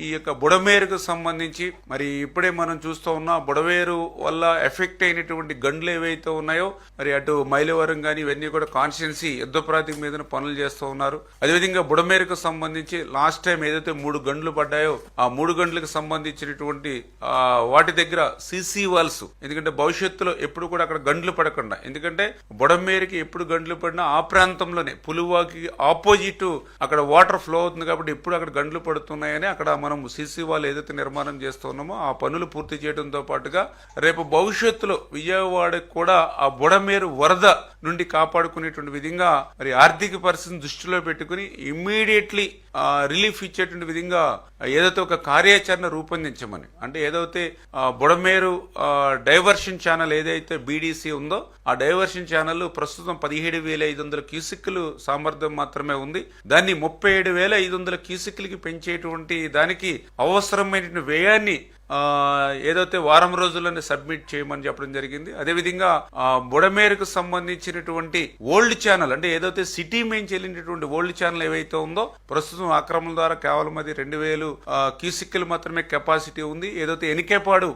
ఈ యొక్క బుడమేరుకు సంబంధించి మరి ఇప్పుడే మనం చూస్తూ ఉన్నాం. బుడమేరు వల్ల ఎఫెక్ట్ అయినటువంటి గండ్లు ఏవైతే ఉన్నాయో మరి అటు మైలవరం కానీ ఇవన్నీ కూడా కాన్స్టిట్యున్సీ యుద్ధ ప్రాతిపదిక మీద పనులు చేస్తూ ఉన్నారు. అదేవిధంగా బుడమేరుకు సంబంధించి లాస్ట్ టైం ఏదైతే 3 గంటలు పడ్డాయో ఆ 3 గంటలకు సంబంధించినటువంటి వాటి దగ్గర సిసి వాల్స్, ఎందుకంటే భవిష్యత్తులో ఎప్పుడు కూడా అక్కడ గంటలు పడకుండా, ఎందుకంటే బుడమేరుకి ఎప్పుడు గంటలు పడినా ఆ ప్రాంతంలోనే పులువాకి ఆపోజిట్ అక్కడ వాటర్ ఫ్లో అవుతుంది కాబట్టి ఎప్పుడు అక్కడ గంటలు పడుతున్నాయని అక్కడ మనం సిసి వాల్ ఏదైతే నిర్మాణం చేస్తున్నామో ఆ పనులు పూర్తి చేయడంతో పాటుగా రేపు భవిష్యత్తులో విజయవాడకు కూడా ఆ బుడమేరు వరద నుండి కాపాడుకునేటువంటి విధంగా మరి ఆర్థిక పరిస్థితిని దృష్టిలో పెట్టుకుని ఇమ్మీడియట్లీ రిలీఫ్ ఇచ్చేటువంటి విధంగా ఏదైతే ఒక కార్యాచరణ రూపొందించమని, అంటే ఏదైతే బుడమేరు డైవర్షన్ ఛానల్ ఏదైతే బీడీసీ ఉందో ఆ డైవర్షన్ ఛానల్ ప్రస్తుతం 17,500 క్యూసిక్లు సామర్థ్యం మాత్రమే ఉంది. దాన్ని 37,500 క్యూసిక్లకి పెంచేటువంటి దానికి అవసరమైన వ్యయాన్ని ఏదైతే వారం రోజుల్లోనే సబ్మిట్ చేయమని చెప్పడం జరిగింది. అదేవిధంగా బుడమేరుకు సంబంధించినటువంటి ఓల్డ్ ఛానల్, అంటే ఏదైతే సిటీ మెయిన్ చెల్లినటువంటి ఓల్డ్ ఛానల్ ఏవైతే ఉందో ప్రస్తుతం ఆక్రమణ ద్వారా కేవలం అది 2,000 క్యూసిక్లు మాత్రమే కెపాసిటీ ఉంది. ఏదైతే ఎనికేపాడు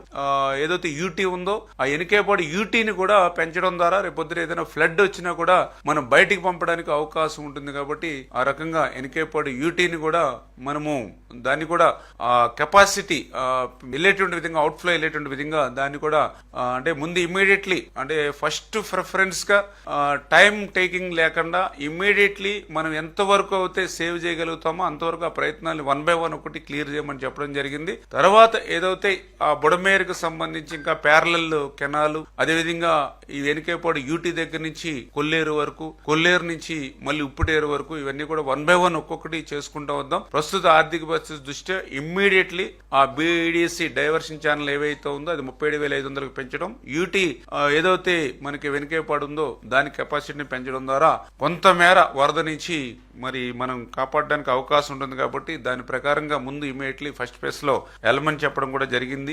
ఏదైతే యూటీ ఉందో ఆ ఎనికేపాడు యూటీని కూడా పెంచడం ద్వారా రేపొద్దున ఏదైనా ఫ్లడ్ వచ్చినా కూడా మనం బయటికి పంపడానికి అవకాశం ఉంటుంది. కాబట్టి ఆ రకంగా ఎనికేపాడు యూటీని కూడా మనము దాన్ని కూడా కెపాసిటీ వెళ్ళేటువంటి విధంగా, అవుట్ఫ్లో వెళ్ళేటువంటి విధంగా దాన్ని కూడా అంటే ముందు ఇమ్మీడియట్లీ అంటే ఫస్ట్ ప్రిఫరెన్స్ గా టైం టేకింగ్ లేకుండా ఇమ్మీడియట్లీ మనం ఎంతవరకు అయితే సేవ్ చేయగలుగుతామో అంతవరకు ఆ ప్రయత్నాలు 1 by 1 ఒకటి క్లియర్ చేయమని చెప్పడం జరిగింది. తర్వాత ఏదైతే ఆ బుడమేరుకు సంబంధించి ఇంకా ప్యారలల్ కెనాలు, అదేవిధంగా ఈ వెనుకేపాడు యూటీ దగ్గర నుంచి కొల్లేరు వరకు, కొల్లేరు నుంచి మళ్ళీ ఉప్పుటేరు వరకు ఇవన్నీ కూడా 1 by 1 ఒక్కొక్కటి చేసుకుంటూ వద్దాం. ప్రస్తుత ఆర్థిక పరిస్థితి దృష్ట్యా ఇమ్మీడియట్లీ ఆ బీడీసీ డైవర్షన్ ఛానల్ ఏవైతే ఉందో అది 37,500కు పెంచడం, యూటీ ఏదైతే మనకి వెనుకేపాడు ఉందో దాని కెపాసిటీని పెంచడం ద్వారా కొంతమేర వరద నుంచి మరి మనం కాపాడడానికి అవకాశం ఉంటుంది. కాబట్టి దాని ప్రకారంగా ముందు ఇమీడియట్లీ ఫస్ట్ ఫేజ్ లో వెళ్ళమని చెప్పడం కూడా జరిగింది.